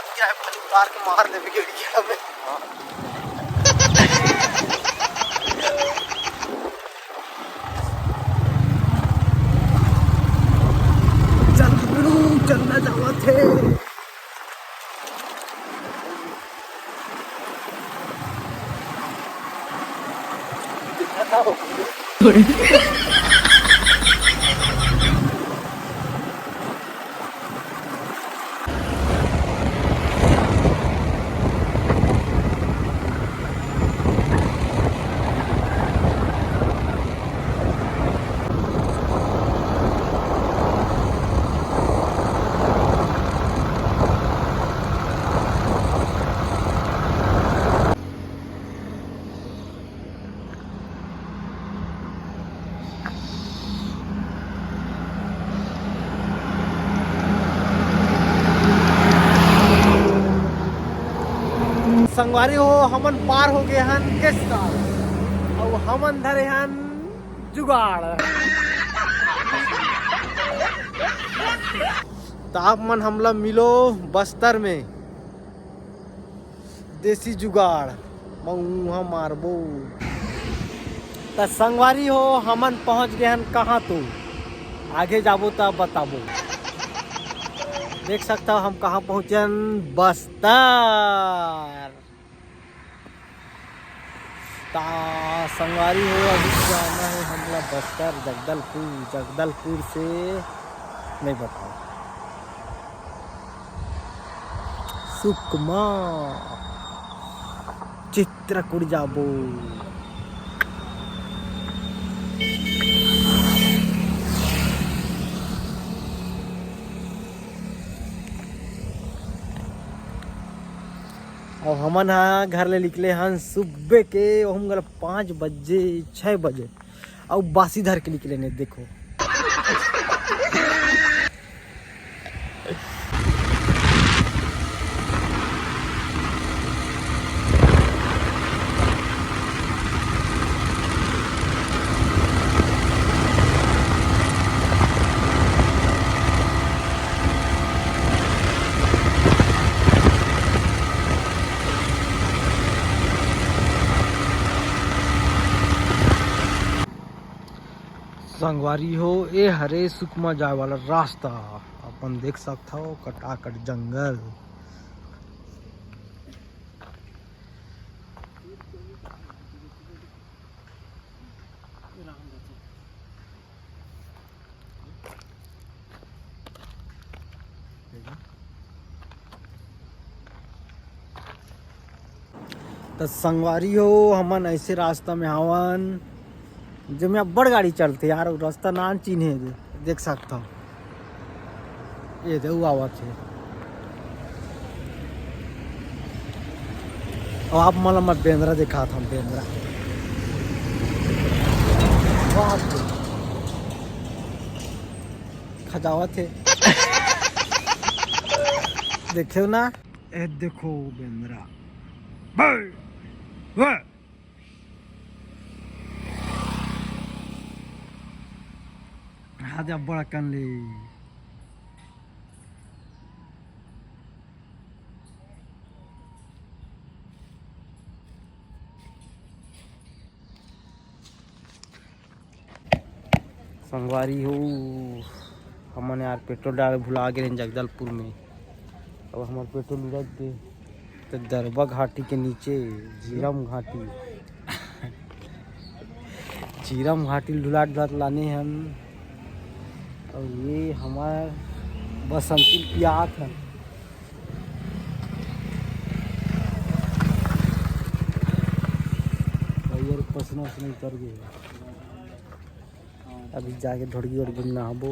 भी गया है, पता नहीं उतार के मार ले बिगड़ गया हमें। चलना जावा थे संगवारी हो हमन पार हो गए हन केस साल और हमन धरे हन जुगाड़। तो आप मन हमला मिलो बस्तर में देसी जुगाड़ मऊहा मारबो। तो संगवारी हो हमन पहुंच गए हन कहाँ, तो आगे जाबो तो बताबो। देख सकता हो हम कहाँ पहुंचन, बस्तर। संगवारी हो अभी जाना है हमला बस्तर जगदलपुर, जगदलपुर से नहीं बताओ सुकमा चित्रकूट जाबो। और हमन हाँ घर ले निकले हन सुबह के हम 5 बजे 6 बजे और बासी धर के निकले ने देखो। संगवारी हो ए हरे सुकमा जाए वाला रास्ता अपन देख सकता हो, कटाकट जंगल। तो संगवारी हो हमन ऐसे रास्ता में आवन जो मैं बड़ गाड़ी चलते यार, रास्ता ना चिन्हे देख सकता हूँ। ये दे आवत है और आप मला मत बेंद्रा दिखा था, बेंद्रा खजावत है देखे ना, ए देखो बेंद्रा हाँ बड़ा कन ले। संगवारी हो हमन यार पेट्रोल डाल भुला गए जगदलपुर में। अब हमारे पेट्रोल उड़क गए तो दरबा घाटी के नीचे जीरम घाटी जीरम घाटी ढुला ढुला लाने हम। और ये हमार बसंती पियात है। पसीना उतना उतर गया, अभी जाके ढोड़गी और नहाबो।